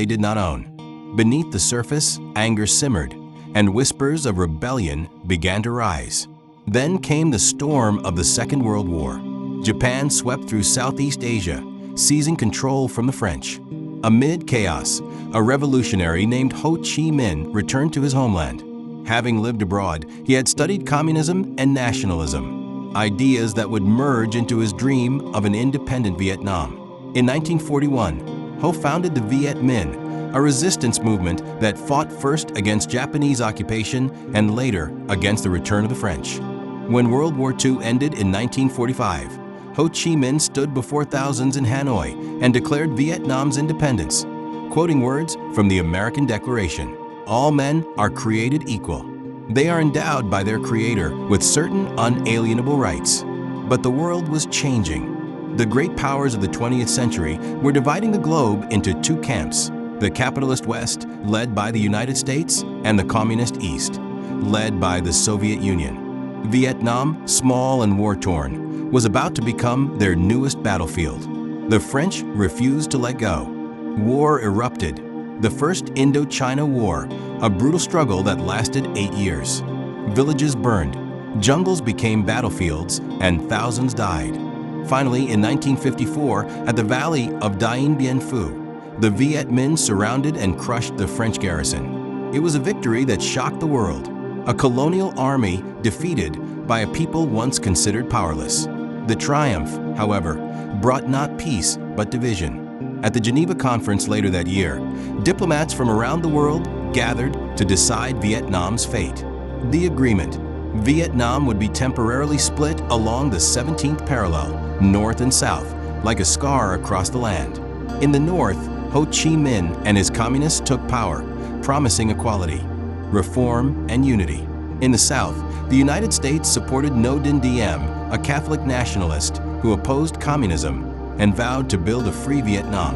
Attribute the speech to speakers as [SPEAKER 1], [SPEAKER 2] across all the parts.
[SPEAKER 1] did not own. Beneath the surface, anger simmered, and whispers of rebellion began to rise. Then came the storm of the Second World War. Japan swept through Southeast Asia, seizing control from the French. Amid chaos, a revolutionary named Ho Chi Minh returned to his homeland. Having lived abroad, he had studied communism and nationalism, ideas that would merge into his dream of an independent Vietnam. In 1941, Ho founded the Viet Minh, a resistance movement that fought first against Japanese occupation and later against the return of the French. When World War II ended in 1945, Ho Chi Minh stood before thousands in Hanoi and declared Vietnam's independence, quoting words from the American Declaration: "All men are created equal. They are endowed by their Creator with certain unalienable rights." But the world was changing. The great powers of the 20th century were dividing the globe into two camps: the capitalist West, led by the United States, and the communist East, led by the Soviet Union. Vietnam, small and war-torn, was about to become their newest battlefield. The French refused to let go. War erupted. The First Indochina War, a brutal struggle that lasted 8 years. Villages burned, jungles became battlefields, and thousands died. Finally, in 1954, at the valley of Dien Bien Phu, the Viet Minh surrounded and crushed the French garrison. It was a victory that shocked the world. A colonial army defeated by a people once considered powerless. The triumph, however, brought not peace but division. At the Geneva Conference later that year, diplomats from around the world gathered to decide Vietnam's fate. The agreement: Vietnam would be temporarily split along the 17th parallel, north and south, like a scar across the land. In the north, Ho Chi Minh and his communists took power, promising equality, reform, and unity. In the south, the United States supported Ngo Dinh Diem, a Catholic nationalist who opposed communism and vowed to build a free Vietnam.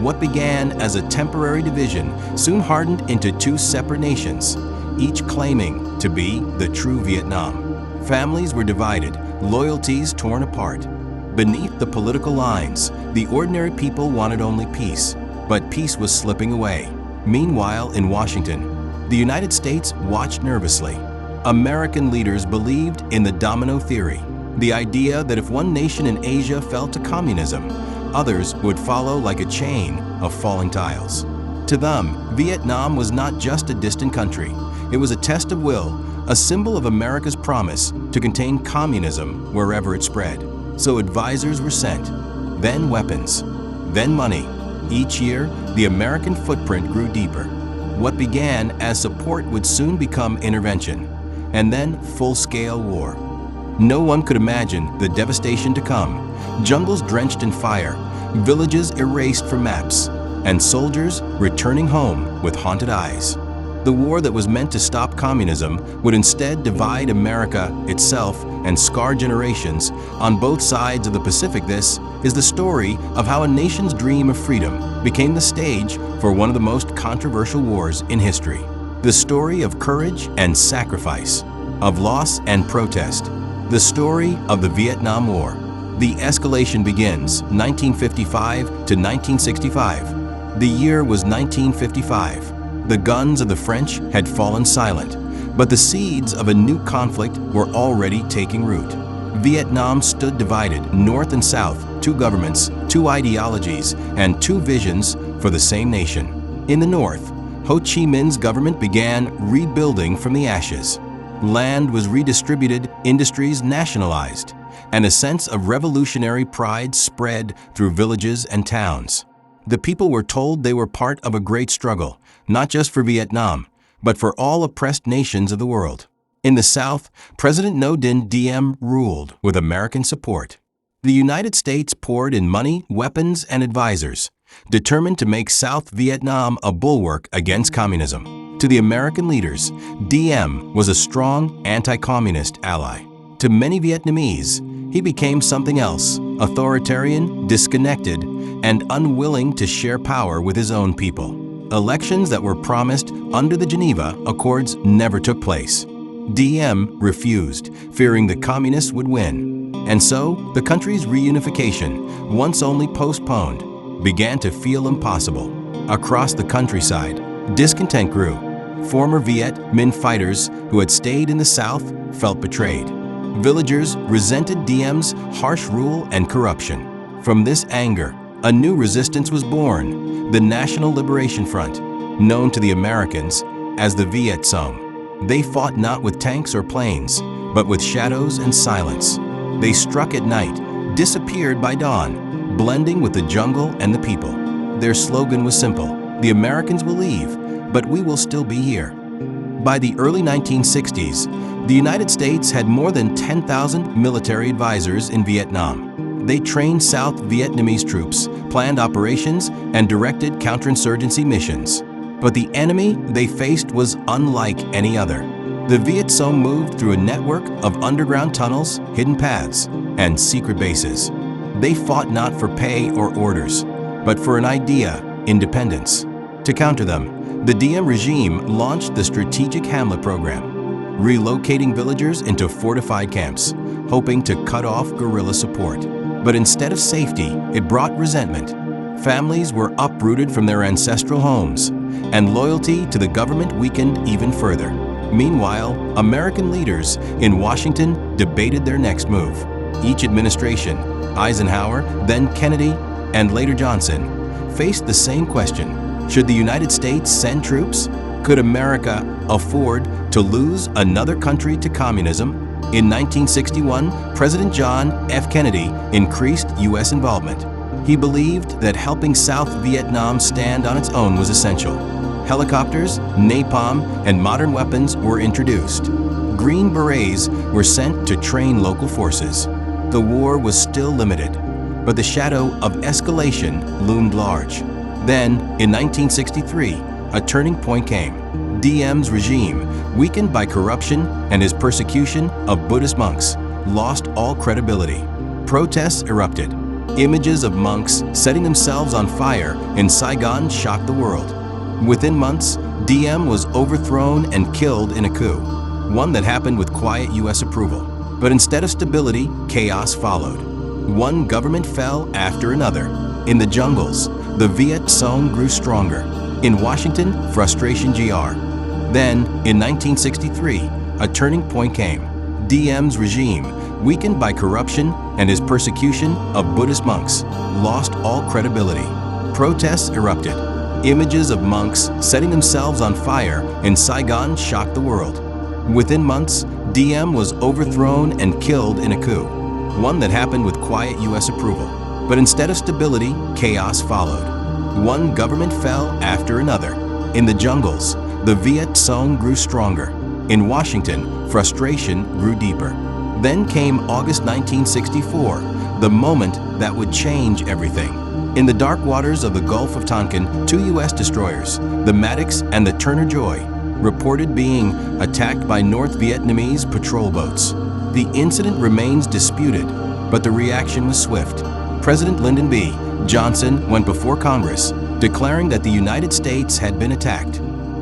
[SPEAKER 1] What began as a temporary division soon hardened into two separate nations, each claiming to be the true Vietnam. Families were divided, loyalties torn apart. Beneath the political lines, the ordinary people wanted only peace, but peace was slipping away. Meanwhile, in Washington, the United States watched nervously. American leaders believed in the domino theory, the idea that if one nation in Asia fell to communism, others would follow like a chain of falling tiles. To them, Vietnam was not just a distant country. It was a test of will, a symbol of America's promise to contain communism wherever it spread. So advisors were sent, then weapons, then money. Each year, the American footprint grew deeper. What began as support would soon become intervention, and then full-scale war. No one could imagine the devastation to come: jungles drenched in fire, villages erased from maps, and soldiers returning home with haunted eyes. The war that was meant to stop communism would instead divide America itself and scar generations on both sides of the Pacific. This is the story of how a nation's dream of freedom became the stage for one of the most controversial wars in history. The story of courage and sacrifice, of loss and protest. The story of the Vietnam War. The escalation begins 1955 to 1965. The year was 1955. The guns of the French had fallen silent, but the seeds of a new conflict were already taking root. Vietnam stood divided, north and south, two governments, two ideologies, and two visions for the same nation. In the north, Ho Chi Minh's government began rebuilding from the ashes. Land was redistributed, industries nationalized, and a sense of revolutionary pride spread through villages and towns. The people were told they were part of a great struggle, not just for Vietnam, but for all oppressed nations of the world. In the South, President Ngo Dinh Diem ruled with American support. The United States poured in money, weapons, and advisors, determined to make South Vietnam a bulwark against communism. To the American leaders, Diem was a strong anti-communist ally. To many Vietnamese, he became something else: authoritarian, disconnected, and unwilling to share power with his own people. Elections that were promised under the Geneva Accords never took place. Diem refused, fearing the communists would win. And so, the country's reunification, once only postponed, began to feel impossible. Across the countryside, discontent grew. Former Viet Minh fighters who had stayed in the South felt betrayed. Villagers resented Diem's harsh rule and corruption. From this anger, a new resistance was born, the National Liberation Front, known to the Americans as the Viet Cong. They fought not with tanks or planes, but with shadows and silence. They struck at night, disappeared by dawn, blending with the jungle and the people. Their slogan was simple: the Americans will leave, but we will still be here. By the early 1960s, the United States had more than 10,000 military advisors in Vietnam. They trained South Vietnamese troops, planned operations, and directed counterinsurgency missions. But the enemy they faced was unlike any other. The Viet Cong moved through a network of underground tunnels, hidden paths, and secret bases. They fought not for pay or orders, but for an idea: independence. To counter them, the Diem regime launched the Strategic Hamlet Program, relocating villagers into fortified camps, hoping to cut off guerrilla support. But instead of safety, it brought resentment. Families were uprooted from their ancestral homes, and loyalty to the government weakened even further. Meanwhile, American leaders in Washington debated their next move. Each administration, Eisenhower, then Kennedy, and later Johnson, faced the same question: should the United States send troops? Could America afford to lose another country to communism? In 1961, President John F. Kennedy increased U.S. involvement. He believed that helping South Vietnam stand on its own was essential. Helicopters, napalm, and modern weapons were introduced. Green Berets were sent to train local forces. The war was still limited, but the shadow of escalation loomed large. Then, in 1963, a turning point came. Diem's regime, weakened by corruption and his persecution of Buddhist monks, lost all credibility. Protests erupted. Images of monks setting themselves on fire in Saigon shocked the world. Within months, Diem was overthrown and killed in a coup, one that happened with quiet U.S. approval. But instead of stability, chaos followed. One government fell after another. In the jungles, the Viet Cong grew stronger. In Washington, frustration grew. Then, in 1963, a turning point came. Diem's regime, weakened by corruption and his persecution of Buddhist monks, lost all credibility. Protests erupted. Images of monks setting themselves on fire in Saigon shocked the world. Within months, Diem was overthrown and killed in a coup, one that happened with quiet U.S. approval. But instead of stability, chaos followed. One government fell after another. In the jungles, the Viet Cong grew stronger. In Washington, frustration grew deeper. Then came August 1964, the moment that would change everything. In the dark waters of the Gulf of Tonkin, 2 U.S. destroyers, the Maddox and the Turner Joy, reported being attacked by North Vietnamese patrol boats. The incident remains disputed, but the reaction was swift. President Lyndon B. Johnson went before Congress, declaring that the United States had been attacked.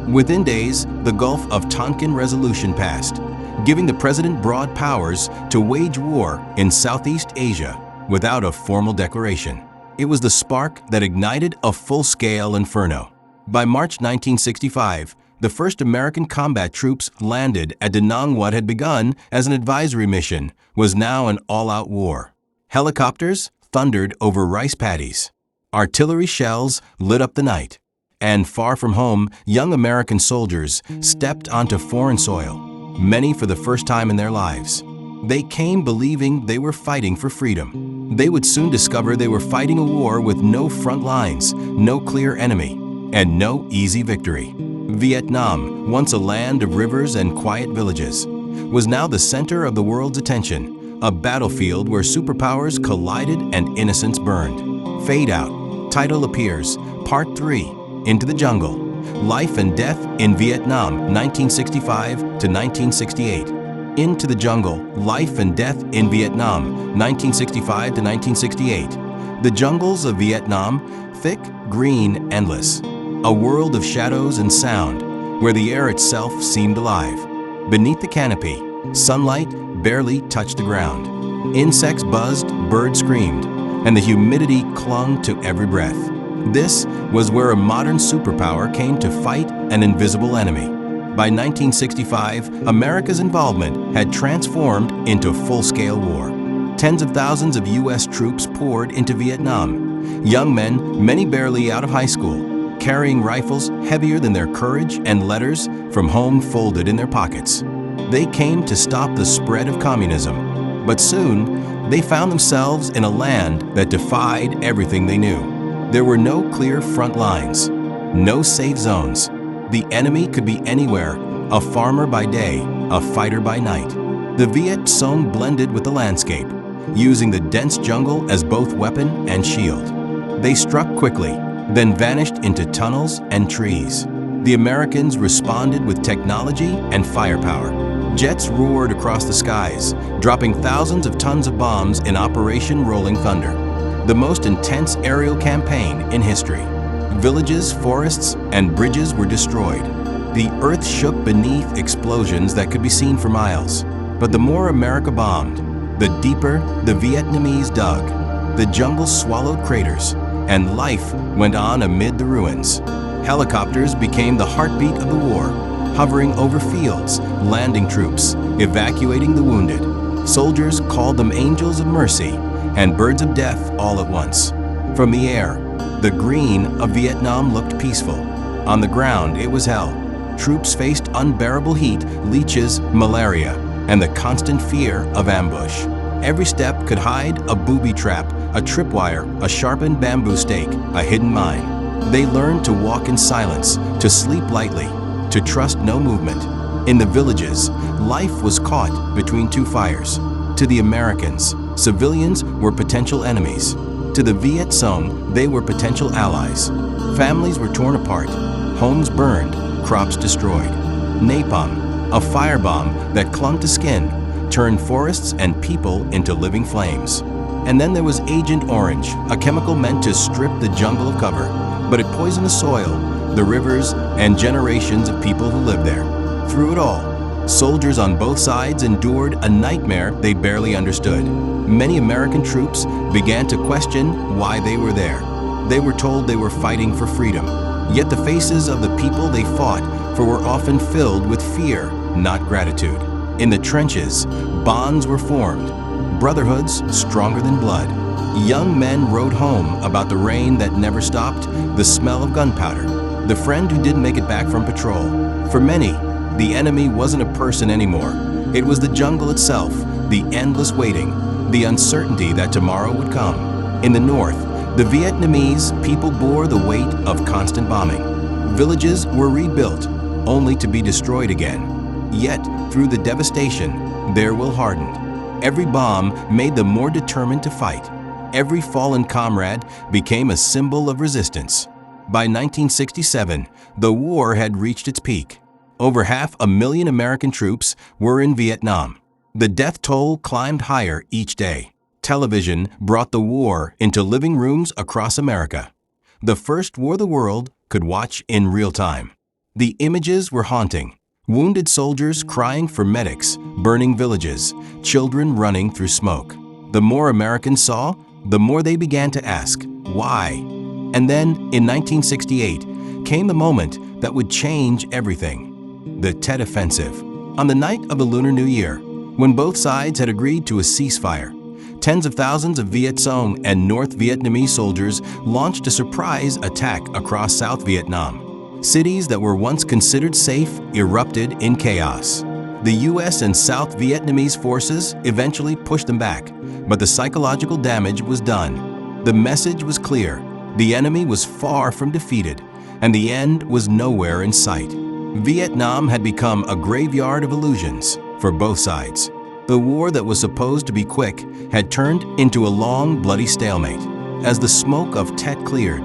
[SPEAKER 1] Within days, the Gulf of Tonkin Resolution passed, giving the president broad powers to wage war in Southeast Asia without a formal declaration. It was the spark that ignited a full-scale inferno. By March 1965, the first American combat troops landed at Da Nang. What had begun as an advisory mission was now an all-out war. Helicopters thundered over rice paddies. Artillery shells lit up the night. And far from home, young American soldiers stepped onto foreign soil, many for the first time in their lives. They came believing they were fighting for freedom. They would soon discover they were fighting a war with no front lines, no clear enemy, and no easy victory. Vietnam, once a land of rivers and quiet villages, was now the center of the world's attention, a battlefield where superpowers collided and innocence burned. Fade Out. Title appears, Part 3, Into the Jungle. Life and Death in Vietnam, 1965 to 1968. Into the Jungle. Life and Death in Vietnam, 1965 to 1968. The jungles of Vietnam, thick, green, endless. A world of shadows and sound, where the air itself seemed alive. Beneath the canopy, sunlight barely touched the ground. Insects buzzed, birds screamed, and the humidity clung to every breath. This was where a modern superpower came to fight an invisible enemy. By 1965, America's involvement had transformed into full-scale war. Tens of thousands of U.S. troops poured into Vietnam. Young men, many barely out of high school, carrying rifles heavier than their courage and letters from home folded in their pockets. They came to stop the spread of communism, but soon they found themselves in a land that defied everything they knew. There were no clear front lines, no safe zones. The enemy could be anywhere, a farmer by day, a fighter by night. The Viet Cong blended with the landscape, using the dense jungle as both weapon and shield. They struck quickly, then vanished into tunnels and trees. The Americans responded with technology and firepower. Jets roared across the skies, dropping thousands of tons of bombs in Operation Rolling Thunder, the most intense aerial campaign in history. Villages, forests, and bridges were destroyed. The earth shook beneath explosions that could be seen for miles. But the more America bombed, the deeper the Vietnamese dug. The jungle swallowed craters, and life went on amid the ruins. Helicopters became the heartbeat of the war, hovering over fields, landing troops, evacuating the wounded. Soldiers called them angels of mercy and birds of death all at once. From the air, the green of Vietnam looked peaceful. On the ground, it was hell. Troops faced unbearable heat, leeches, malaria, and the constant fear of ambush. Every step could hide a booby trap, a tripwire, a sharpened bamboo stake, a hidden mine. They learned to walk in silence, to sleep lightly, to trust no movement. In the villages, life was caught between two fires. To the Americans, civilians were potential enemies. To the Viet Cong, they were potential allies. Families were torn apart, homes burned, crops destroyed. Napalm, a firebomb that clung to skin, turned forests and people into living flames. And then there was Agent Orange, a chemical meant to strip the jungle of cover, but it poisoned the soil, the rivers, and generations of people who lived there. Through it all, soldiers on both sides endured a nightmare they barely understood. Many American troops began to question why they were there. They were told they were fighting for freedom, yet the faces of the people they fought for were often filled with fear, not gratitude. In the trenches, bonds were formed, brotherhoods stronger than blood. Young men wrote home about the rain that never stopped, the smell of gunpowder, the friend who didn't make it back from patrol. For many, the enemy wasn't a person anymore. It was the jungle itself, the endless waiting, the uncertainty that tomorrow would come. In the north, the Vietnamese people bore the weight of constant bombing. Villages were rebuilt, only to be destroyed again. Yet, through the devastation, their will hardened. Every bomb made them more determined to fight. Every fallen comrade became a symbol of resistance. By 1967, the war had reached its peak. Over 500,000 American troops were in Vietnam. The death toll climbed higher each day. Television brought the war into living rooms across America. The first war the world could watch in real time. The images were haunting. Wounded soldiers crying for medics, burning villages, children running through smoke. The more Americans saw, the more they began to ask, why? And then, in 1968, came the moment that would change everything. The Tet Offensive. On the night of the Lunar New Year, when both sides had agreed to a ceasefire, tens of thousands of Viet Cong and North Vietnamese soldiers launched a surprise attack across South Vietnam. Cities that were once considered safe erupted in chaos. The U.S. and South Vietnamese forces eventually pushed them back, but the psychological damage was done. The message was clear. The enemy was far from defeated, and the end was nowhere in sight. Vietnam had become a graveyard of illusions for both sides. The war that was supposed to be quick had turned into a long, bloody stalemate. As the smoke of Tet cleared,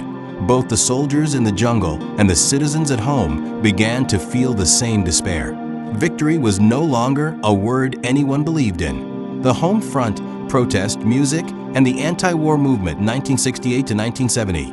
[SPEAKER 1] both the soldiers in the jungle and the citizens at home began to feel the same despair. Victory was no longer a word anyone believed in. The home front, protest, music, and the anti-war movement 1968 to 1970.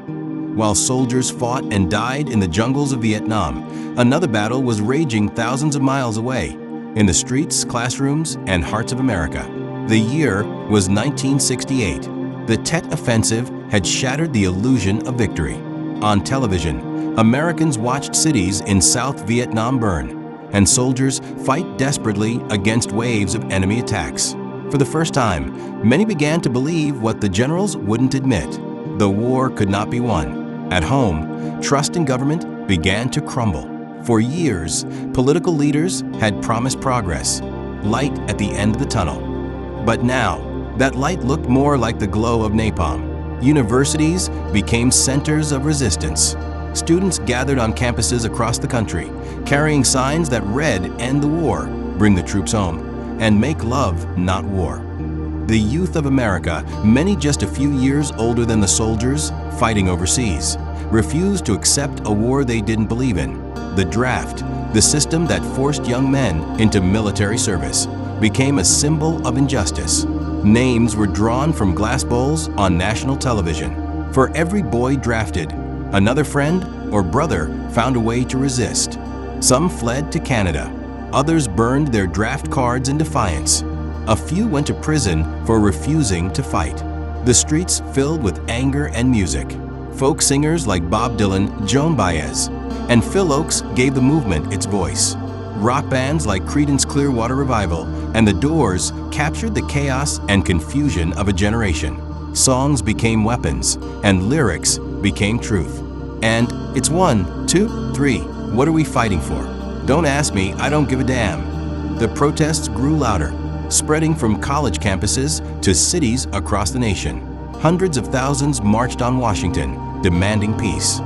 [SPEAKER 1] While soldiers fought and died in the jungles of Vietnam, another battle was raging thousands of miles away, in the streets, classrooms, and hearts of America. The year was 1968. The Tet Offensive had shattered the illusion of victory. On television, Americans watched cities in South Vietnam burn, and soldiers fight desperately against waves of enemy attacks. For the first time, many began to believe what the generals wouldn't admit: the war could not be won. At home, trust in government began to crumble. For years, political leaders had promised progress, light at the end of the tunnel. But now, that light looked more like the glow of napalm. Universities became centers of resistance. Students gathered on campuses across the country, carrying signs that read, "End the war, bring the troops home," and "Make love, not war." The youth of America, many just a few years older than the soldiers fighting overseas, refused to accept a war they didn't believe in. The draft, the system that forced young men into military service, became a symbol of injustice. Names were drawn from glass bowls on national television. For every boy drafted, another friend or brother found a way to resist. Some fled to Canada. Others burned their draft cards in defiance. A few went to prison for refusing to fight. The streets filled with anger and music. Folk singers like Bob Dylan, Joan Baez, and Phil Oakes gave the movement its voice. Rock bands like Creedence Clearwater Revival and The Doors captured the chaos and confusion of a generation. Songs became weapons, and lyrics became truth. And it's 1, 2, 3. What are we fighting for? Don't ask me, I don't give a damn. The protests grew louder, spreading from college campuses to cities across the nation. Hundreds of thousands marched on Washington, demanding peace.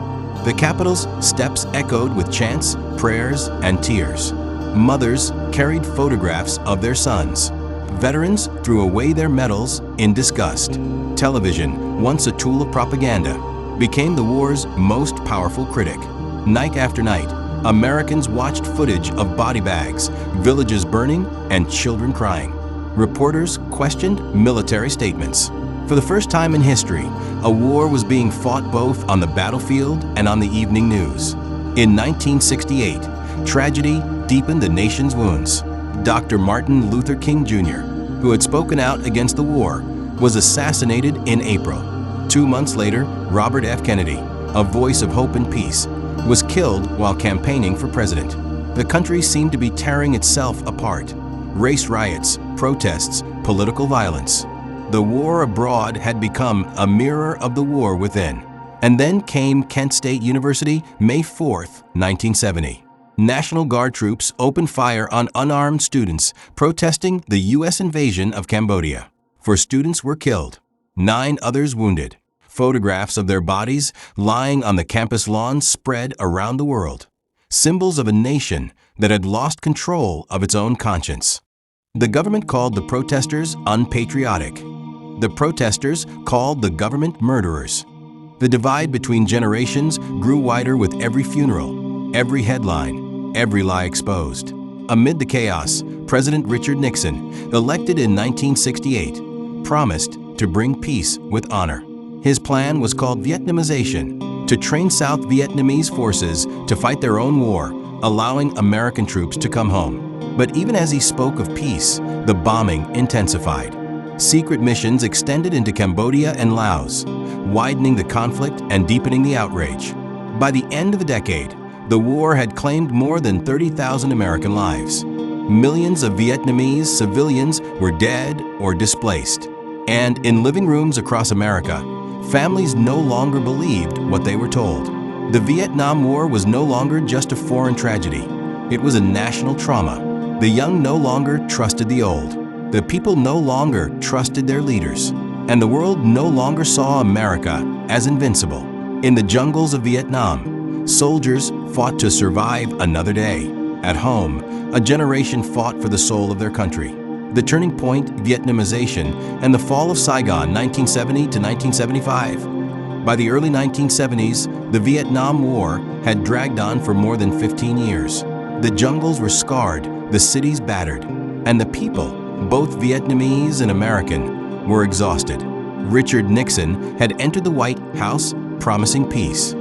[SPEAKER 1] The Capitol's steps echoed with chants, prayers, and tears. Mothers carried photographs of their sons. Veterans threw away their medals in disgust. Television, once a tool of propaganda, became the war's most powerful critic. Night after night, Americans watched footage of body bags, villages burning, and children crying. Reporters questioned military statements. For the first time in history, a war was being fought both on the battlefield and on the evening news. In 1968, tragedy deepened the nation's wounds. Dr. Martin Luther King Jr., who had spoken out against the war, was assassinated in April. 2 months later, Robert F. Kennedy, a voice of hope and peace, was killed while campaigning for president. The country seemed to be tearing itself apart. Race riots, protests, political violence. The war abroad had become a mirror of the war within. And then came Kent State University, May 4th, 1970. National Guard troops opened fire on unarmed students protesting the U.S. invasion of Cambodia. 4 students were killed, 9 others wounded. Photographs of their bodies lying on the campus lawn spread around the world, symbols of a nation that had lost control of its own conscience. The government called the protesters unpatriotic. The protesters called the government murderers. The divide between generations grew wider with every funeral, every headline, every lie exposed. Amid the chaos, President Richard Nixon, elected in 1968, promised to bring peace with honor. His plan was called Vietnamization, to train South Vietnamese forces to fight their own war, allowing American troops to come home. But even as he spoke of peace, the bombing intensified. Secret missions extended into Cambodia and Laos, widening the conflict and deepening the outrage. By the end of the decade, the war had claimed more than 30,000 American lives. Millions of Vietnamese civilians were dead or displaced. And in living rooms across America, families no longer believed what they were told. The Vietnam War was no longer just a foreign tragedy. It was a national trauma. The young no longer trusted the old. The people no longer trusted their leaders. And the world no longer saw America as invincible. In the jungles of Vietnam, soldiers fought to survive another day. At home, a generation fought for the soul of their country. The turning point, Vietnamization, and the fall of Saigon, 1970 to 1975. By the early 1970s, the Vietnam War had dragged on for more than 15 years. The jungles were scarred, the cities battered, and the people, both Vietnamese and American, were exhausted. Richard Nixon had entered the White House promising peace.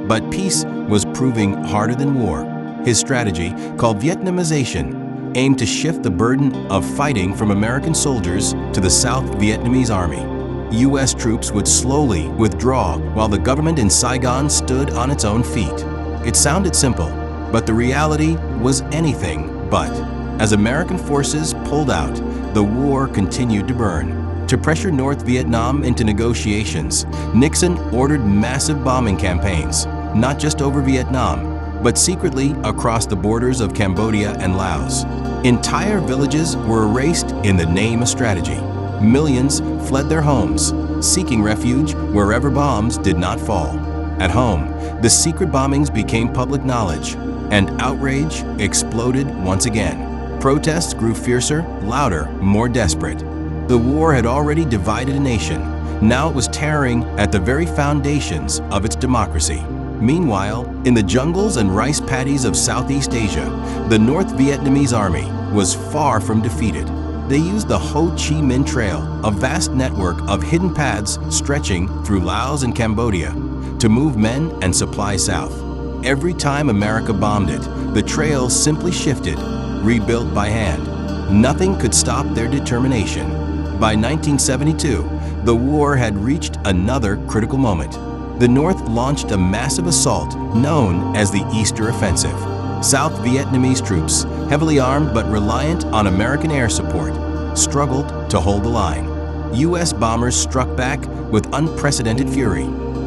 [SPEAKER 1] But peace was proving harder than war. His strategy, called Vietnamization, aimed to shift the burden of fighting from American soldiers to the South Vietnamese army. U.S. troops would slowly withdraw while the government in Saigon stood on its own feet. It sounded simple, but the reality was anything but. As American forces pulled out, the war continued to burn. To pressure North Vietnam into negotiations, Nixon ordered massive bombing campaigns, not just over Vietnam, but secretly across the borders of Cambodia and Laos. Entire villages were erased in the name of strategy. Millions fled their homes, seeking refuge wherever bombs did not fall. At home, the secret bombings became public knowledge, and outrage exploded once again. Protests grew fiercer, louder, more desperate. The war had already divided a nation. Now it was tearing at the very foundations of its democracy. Meanwhile, in the jungles and rice paddies of Southeast Asia, the North Vietnamese army was far from defeated. They used the Ho Chi Minh Trail, a vast network of hidden paths stretching through Laos and Cambodia, to move men and supplies south. Every time America bombed it, the trail simply shifted, rebuilt by hand. Nothing could stop their determination. By 1972, the war had reached another critical moment. The North launched a massive assault known as the Easter Offensive. South Vietnamese troops, heavily armed but reliant on American air support, struggled to hold the line. U.S. bombers struck back with unprecedented fury.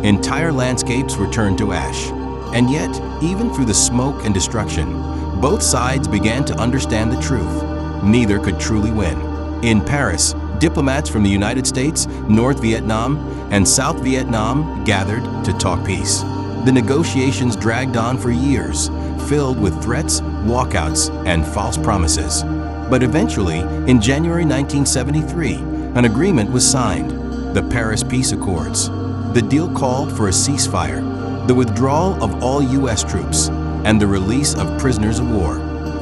[SPEAKER 1] Entire landscapes were turned to ash. And yet, even through the smoke and destruction, both sides began to understand the truth. Neither could truly win. In Paris, diplomats from the United States, North Vietnam, and South Vietnam gathered to talk peace. The negotiations dragged on for years, filled with threats, walkouts, and false promises. But eventually, in January 1973, an agreement was signed, the Paris Peace Accords. The deal called for a ceasefire, the withdrawal of all U.S. troops, and the release of prisoners of war.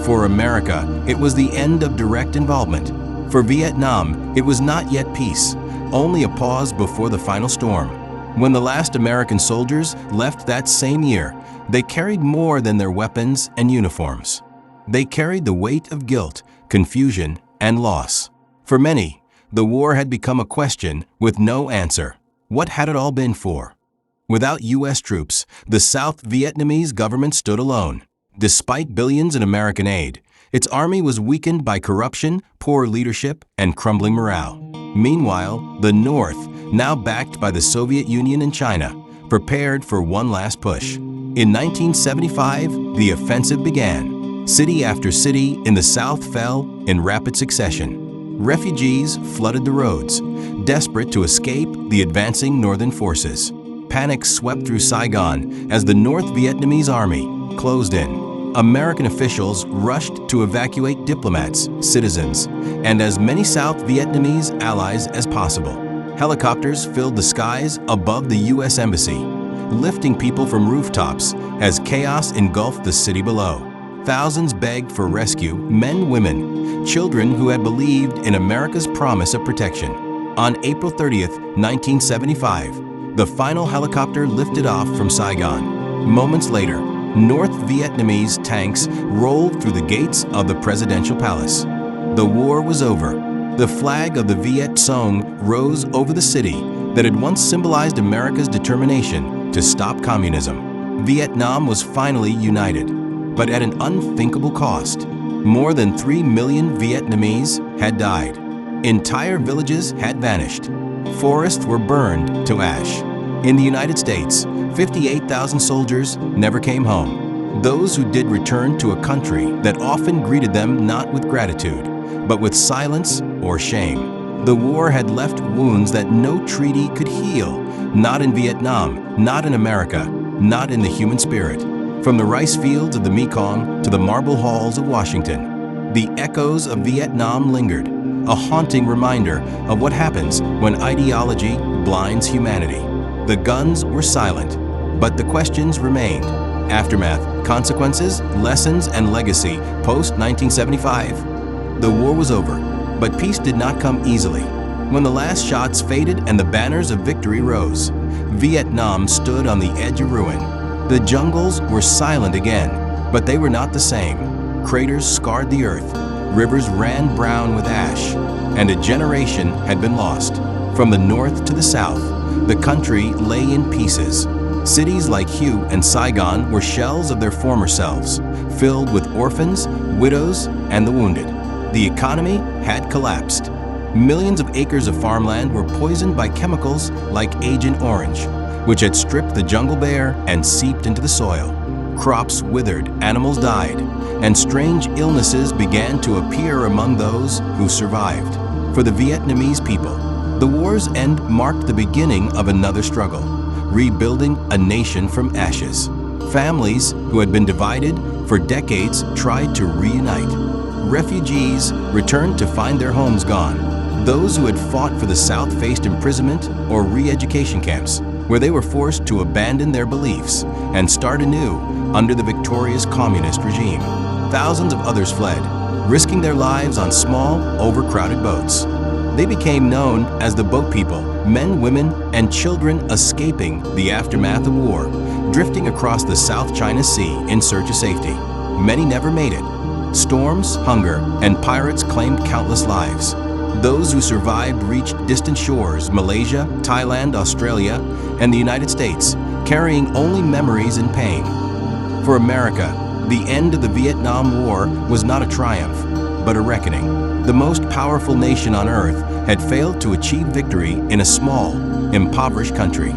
[SPEAKER 1] For America, it was the end of direct involvement. For Vietnam, it was not yet peace, only a pause before the final storm. When the last American soldiers left that same year, they carried more than their weapons and uniforms. They carried the weight of guilt, confusion, and loss. For many, the war had become a question with no answer. What had it all been for? Without U.S. troops, the South Vietnamese government stood alone. Despite billions in American aid, its army was weakened by corruption, poor leadership, and crumbling morale. Meanwhile, the North, now backed by the Soviet Union and China, prepared for one last push. In 1975, the offensive began. City after city in the South fell in rapid succession. Refugees flooded the roads, desperate to escape the advancing northern forces. Panic swept through Saigon as the North Vietnamese army closed in. American officials rushed to evacuate diplomats, citizens, and as many South Vietnamese allies as possible. Helicopters filled the skies above the U.S. Embassy, lifting people from rooftops as chaos engulfed the city below. Thousands begged for rescue, men, women, children who had believed in America's promise of protection. On April 30th, 1975, the final helicopter lifted off from Saigon. Moments later, North Vietnamese tanks rolled through the gates of the presidential palace. The war was over. The flag of the Viet Cong rose over the city that had once symbolized America's determination to stop communism. Vietnam was finally united, but at an unthinkable cost. More than 3 million Vietnamese had died. Entire villages had vanished. Forests were burned to ash. In the United States, 58,000 soldiers never came home. Those who did returned to a country that often greeted them not with gratitude, but with silence or shame. The war had left wounds that no treaty could heal, not in Vietnam, not in America, not in the human spirit. From the rice fields of the Mekong to the marble halls of Washington, the echoes of Vietnam lingered, a haunting reminder of what happens when ideology blinds humanity. The guns were silent, but the questions remained. Aftermath, consequences, lessons, and legacy post-1975. The war was over, but peace did not come easily. When the last shots faded and the banners of victory rose, Vietnam stood on the edge of ruin. The jungles were silent again, but they were not the same. Craters scarred the earth, rivers ran brown with ash, and a generation had been lost. From the north to the south, the country lay in pieces. Cities like Hue and Saigon were shells of their former selves, filled with orphans, widows, and the wounded. The economy had collapsed. Millions of acres of farmland were poisoned by chemicals like Agent Orange, which had stripped the jungle bare and seeped into the soil. Crops withered, animals died, and strange illnesses began to appear among those who survived. For the Vietnamese people, the war's end marked the beginning of another struggle, rebuilding a nation from ashes. Families who had been divided for decades tried to reunite. Refugees returned to find their homes gone. Those who had fought for the South faced imprisonment or re-education camps, where they were forced to abandon their beliefs and start anew under the victorious communist regime. Thousands of others fled, risking their lives on small, overcrowded boats. They became known as the boat people, men, women, and children escaping the aftermath of war, drifting across the South China Sea in search of safety. Many never made it. Storms, hunger, and pirates claimed countless lives. Those who survived reached distant shores, Malaysia, Thailand, Australia, and the United States, carrying only memories and pain. For America, the end of the Vietnam War was not a triumph, but a reckoning. The most powerful nation on earth had failed to achieve victory in a small, impoverished country.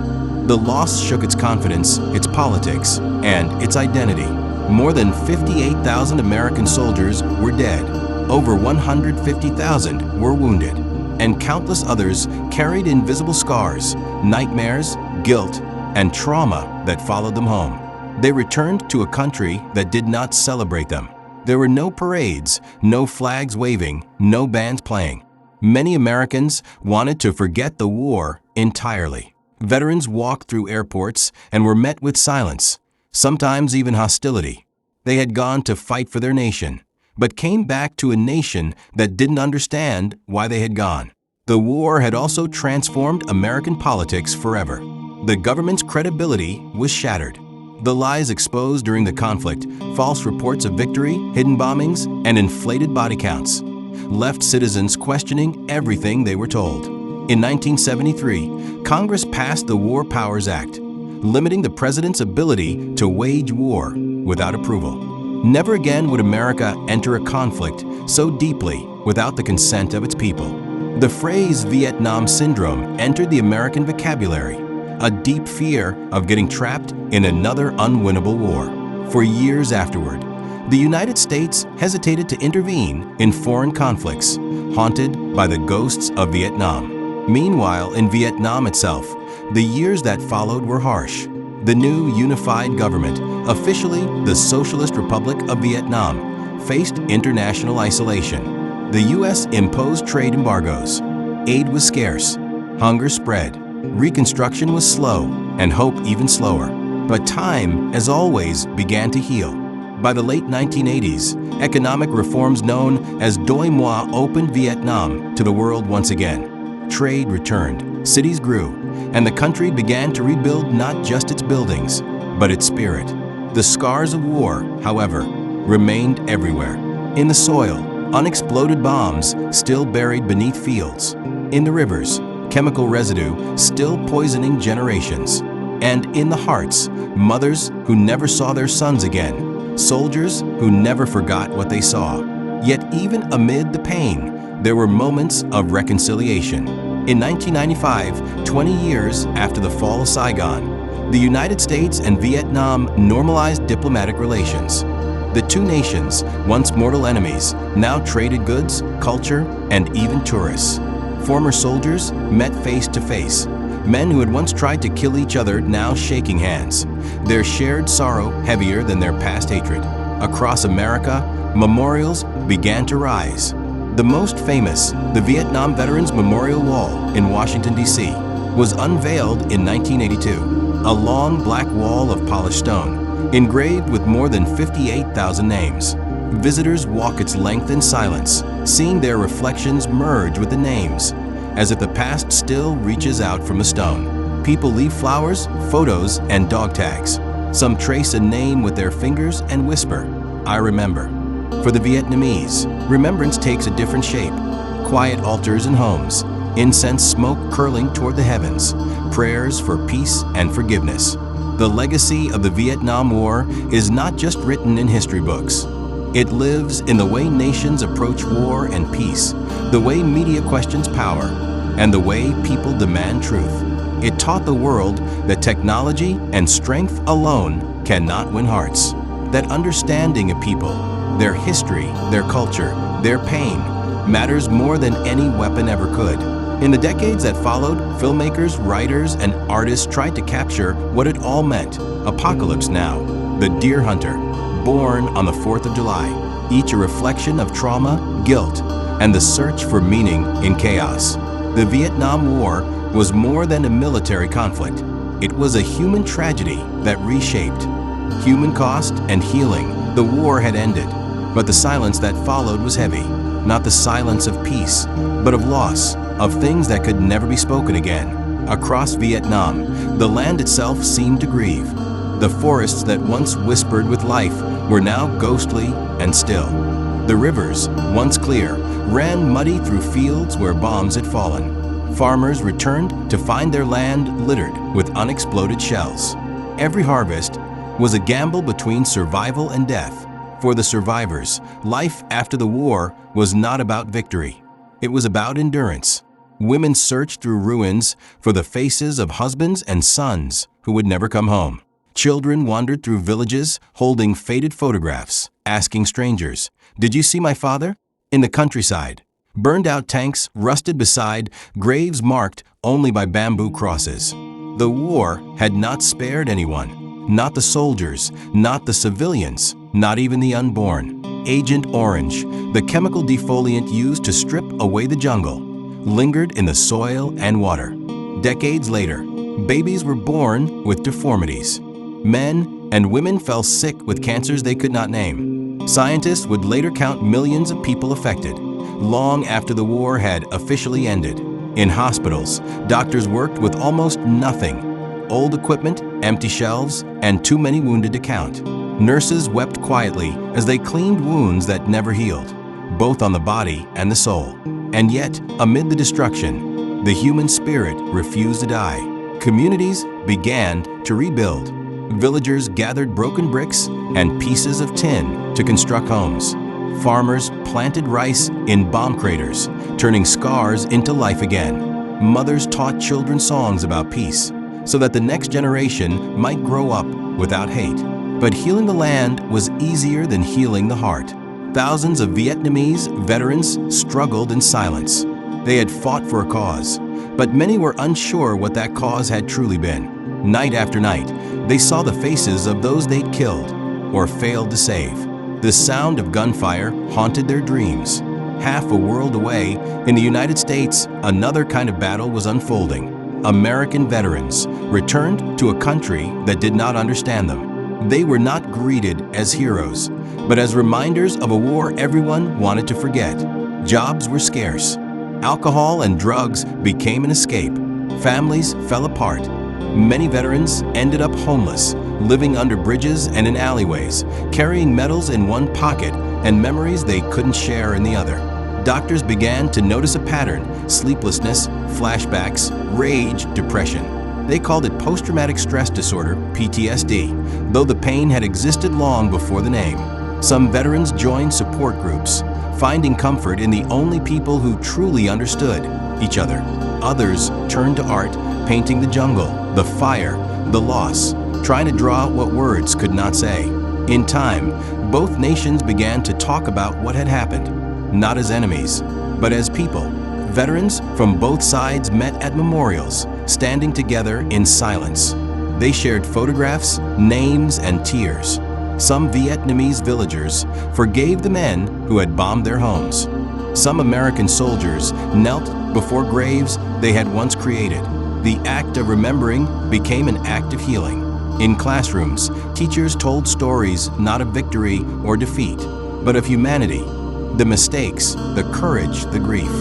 [SPEAKER 1] The loss shook its confidence, its politics, and its identity. More than 58,000 American soldiers were dead. Over 150,000 were wounded, and countless others carried invisible scars, nightmares, guilt, and trauma that followed them home. They returned to a country that did not celebrate them. There were no parades, no flags waving, no bands playing. Many Americans wanted to forget the war entirely. Veterans walked through airports and were met with silence, sometimes even hostility. They had gone to fight for their nation, but came back to a nation that didn't understand why they had gone. The war had also transformed American politics forever. The government's credibility was shattered. The lies exposed during the conflict, false reports of victory, hidden bombings, and inflated body counts, left citizens questioning everything they were told. In 1973, Congress passed the War Powers Act, limiting the president's ability to wage war without approval. Never again would America enter a conflict so deeply without the consent of its people. The phrase Vietnam Syndrome entered the American vocabulary, a deep fear of getting trapped in another unwinnable war. For years afterward, the United States hesitated to intervene in foreign conflicts, haunted by the ghosts of Vietnam. Meanwhile, in Vietnam itself, the years that followed were harsh. The new unified government, officially the Socialist Republic of Vietnam, faced international isolation. The U.S. imposed trade embargoes. Aid was scarce. Hunger spread. Reconstruction was slow, and hope even slower. But time, as always, began to heal. By the late 1980s, economic reforms known as Doi Moi opened Vietnam to the world once again. Trade returned, cities grew, and the country began to rebuild not just its buildings, but its spirit. The scars of war, however, remained everywhere. In the soil, unexploded bombs still buried beneath fields. In the rivers, chemical residue still poisoning generations. And in the hearts, mothers who never saw their sons again, soldiers who never forgot what they saw. Yet even amid the pain, there were moments of reconciliation. In 1995, 20 years after the fall of Saigon, the United States and Vietnam normalized diplomatic relations. The two nations, once mortal enemies, now traded goods, culture, and even tourists. Former soldiers met face to face. Men who had once tried to kill each other now shaking hands, their shared sorrow heavier than their past hatred. Across America, memorials began to rise. The most famous, the Vietnam Veterans Memorial Wall in Washington, D.C., was unveiled in 1982, a long black wall of polished stone, engraved with more than 58,000 names. Visitors walk its length in silence, seeing their reflections merge with the names, as if the past still reaches out from the stone. People leave flowers, photos, and dog tags. Some trace a name with their fingers and whisper, "I remember." For the Vietnamese, remembrance takes a different shape. Quiet altars in homes, incense smoke curling toward the heavens, prayers for peace and forgiveness. The legacy of the Vietnam War is not just written in history books. It lives in the way nations approach war and peace, the way media questions power, and the way people demand truth. It taught the world that technology and strength alone cannot win hearts, that understanding a people, their history, their culture, their pain, matters more than any weapon ever could. In the decades that followed, filmmakers, writers, and artists tried to capture what it all meant. Apocalypse Now, The Deer Hunter, Born on the 4th of July, each a reflection of trauma, guilt, and the search for meaning in chaos. The Vietnam War was more than a military conflict. It was a human tragedy that reshaped. Human cost and healing, the war had ended, but the silence that followed was heavy. Not the silence of peace, but of loss, of things that could never be spoken again. Across Vietnam, the land itself seemed to grieve. The forests that once whispered with life were now ghostly and still. The rivers, once clear, ran muddy through fields where bombs had fallen. Farmers returned to find their land littered with unexploded shells. Every harvest was a gamble between survival and death. For the survivors, life after the war was not about victory. It was about endurance. Women searched through ruins for the faces of husbands and sons who would never come home. Children wandered through villages holding faded photographs, asking strangers, "Did you see my father?" In the countryside, burned-out tanks rusted beside graves marked only by bamboo crosses. The war had not spared anyone. Not the soldiers, not the civilians, not even the unborn. Agent Orange, the chemical defoliant used to strip away the jungle, lingered in the soil and water. Decades later, babies were born with deformities. Men and women fell sick with cancers they could not name. Scientists would later count millions of people affected, long after the war had officially ended. In hospitals, doctors worked with almost nothing. Old equipment, empty shelves, and too many wounded to count. Nurses wept quietly as they cleaned wounds that never healed, both on the body and the soul. And yet, amid the destruction, the human spirit refused to die. Communities began to rebuild. Villagers gathered broken bricks and pieces of tin to construct homes. Farmers planted rice in bomb craters, turning scars into life again. Mothers taught children songs about peace, so that the next generation might grow up without hate. But healing the land was easier than healing the heart. Thousands of Vietnamese veterans struggled in silence. They had fought for a cause, but many were unsure what that cause had truly been. Night after night, they saw the faces of those they'd killed or failed to save. The sound of gunfire haunted their dreams. Half a world away, in the United States, another kind of battle was unfolding. American veterans returned to a country that did not understand them. They were not greeted as heroes, but as reminders of a war everyone wanted to forget. Jobs were scarce. Alcohol and drugs became an escape. Families fell apart. Many veterans ended up homeless, living under bridges and in alleyways, carrying medals in one pocket and memories they couldn't share in the other. Doctors began to notice a pattern: sleeplessness, flashbacks, rage, depression. They called it post-traumatic stress disorder, PTSD, though the pain had existed long before the name. Some veterans joined support groups, finding comfort in the only people who truly understood each other. Others turned to art, painting the jungle, the fire, the loss, trying to draw out what words could not say. In time, both nations began to talk about what had happened, not as enemies, but as people. Veterans from both sides met at memorials, standing together in silence. They shared photographs, names, and tears. Some Vietnamese villagers forgave the men who had bombed their homes. Some American soldiers knelt before graves they had once created. The act of remembering became an act of healing. In classrooms, teachers told stories not of victory or defeat, but of humanity, the mistakes, the courage, the grief.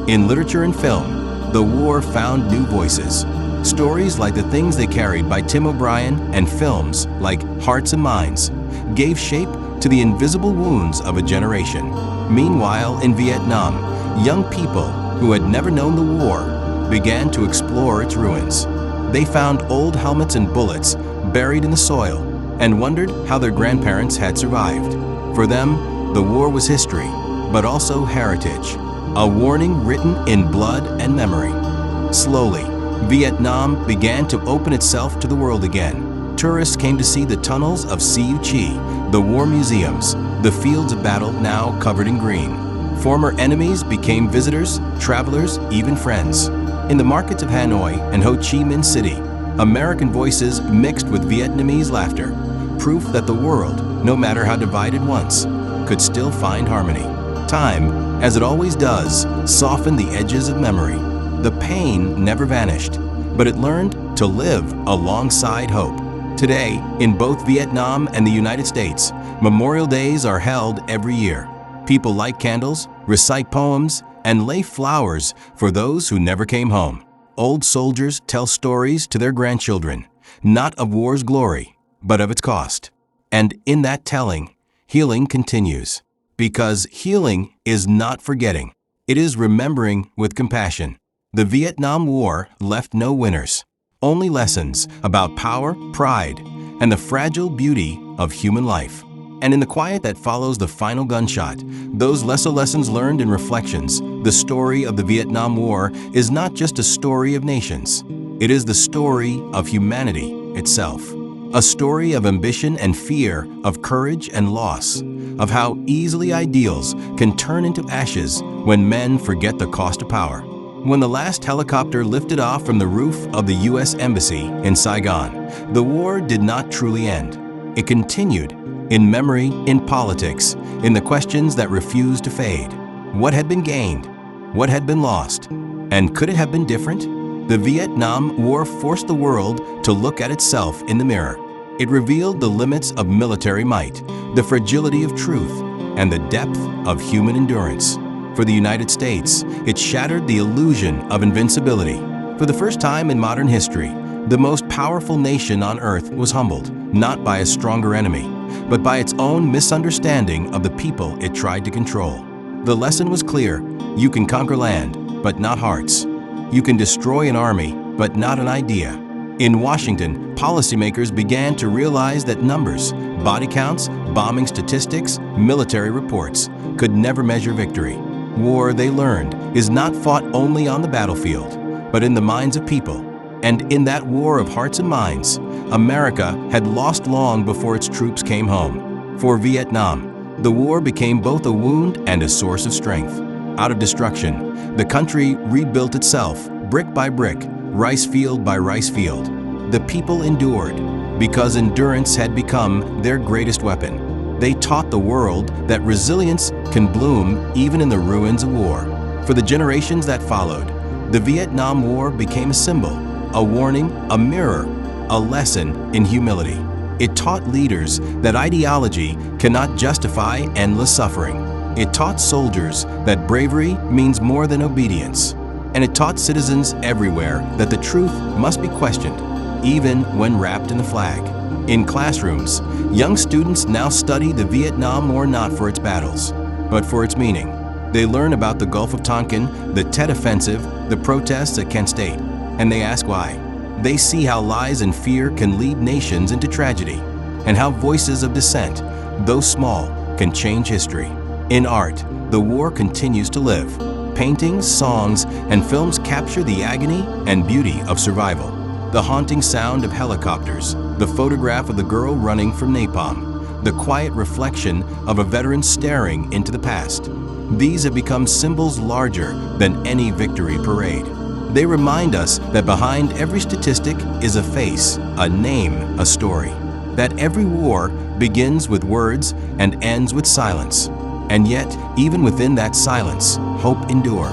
[SPEAKER 1] In literature and film, the war found new voices. Stories like The Things They Carried by Tim O'Brien and films like Hearts and Minds gave shape to the invisible wounds of a generation. Meanwhile, in Vietnam, young people who had never known the war, began to explore its ruins. They found old helmets and bullets buried in the soil and wondered how their grandparents had survived. For them, the war was history, but also heritage, a warning written in blood and memory. Slowly, Vietnam began to open itself to the world again. Tourists came to see the tunnels of Siu Chi, the war museums, the fields of battle now covered in green. Former enemies became visitors, travelers, even friends. In the markets of Hanoi and Ho Chi Minh City, American voices mixed with Vietnamese laughter, proof that the world, no matter how divided once, could still find harmony. Time, as it always does, softened the edges of memory. The pain never vanished, but it learned to live alongside hope. Today, in both Vietnam and the United States, Memorial Days are held every year. People light candles, recite poems, and lay flowers for those who never came home. Old soldiers tell stories to their grandchildren, not of war's glory, but of its cost. And in that telling, healing continues. Because healing is not forgetting, it is remembering with compassion. The Vietnam War left no winners, only lessons about power, pride, and the fragile beauty of human life. And in the quiet that follows the final gunshot, those lesser lessons learned in reflections, the story of the Vietnam War is not just a story of nations. It is the story of humanity itself. A story of ambition and fear, of courage and loss, of how easily ideals can turn into ashes when men forget the cost of power. When the last helicopter lifted off from the roof of the U.S. Embassy in Saigon, the war did not truly end. It continued, in memory, in politics, in the questions that refused to fade. What had been gained? What had been lost? And could it have been different? The Vietnam War forced the world to look at itself in the mirror. It revealed the limits of military might, the fragility of truth, and the depth of human endurance. For the United States, it shattered the illusion of invincibility. For the first time in modern history, the most powerful nation on earth was humbled, not by a stronger enemy, but by its own misunderstanding of the people it tried to control. The lesson was clear: you can conquer land, but not hearts. You can destroy an army, but not an idea. In Washington, policymakers began to realize that numbers, body counts, bombing statistics, military reports could never measure victory. War, they learned, is not fought only on the battlefield, but in the minds of people. And in that war of hearts and minds, America had lost long before its troops came home. For Vietnam, the war became both a wound and a source of strength. Out of destruction, the country rebuilt itself, brick by brick, rice field by rice field. The people endured, because endurance had become their greatest weapon. They taught the world that resilience can bloom even in the ruins of war. For the generations that followed, the Vietnam War became a symbol, a warning, a mirror, a lesson in humility. It taught leaders that ideology cannot justify endless suffering. It taught soldiers that bravery means more than obedience. And it taught citizens everywhere that the truth must be questioned, even when wrapped in the flag. In classrooms, young students now study the Vietnam War not for its battles, but for its meaning. They learn about the Gulf of Tonkin, the Tet Offensive, the protests at Kent State, and they ask why. They see how lies and fear can lead nations into tragedy, and how voices of dissent, though small, can change history. In art, the war continues to live. Paintings, songs, and films capture the agony and beauty of survival. The haunting sound of helicopters, the photograph of the girl running from napalm, the quiet reflection of a veteran staring into the past. These have become symbols larger than any victory parade. They remind us that behind every statistic is a face, a name, a story. That every war begins with words and ends with silence. And yet, even within that silence, hope endures.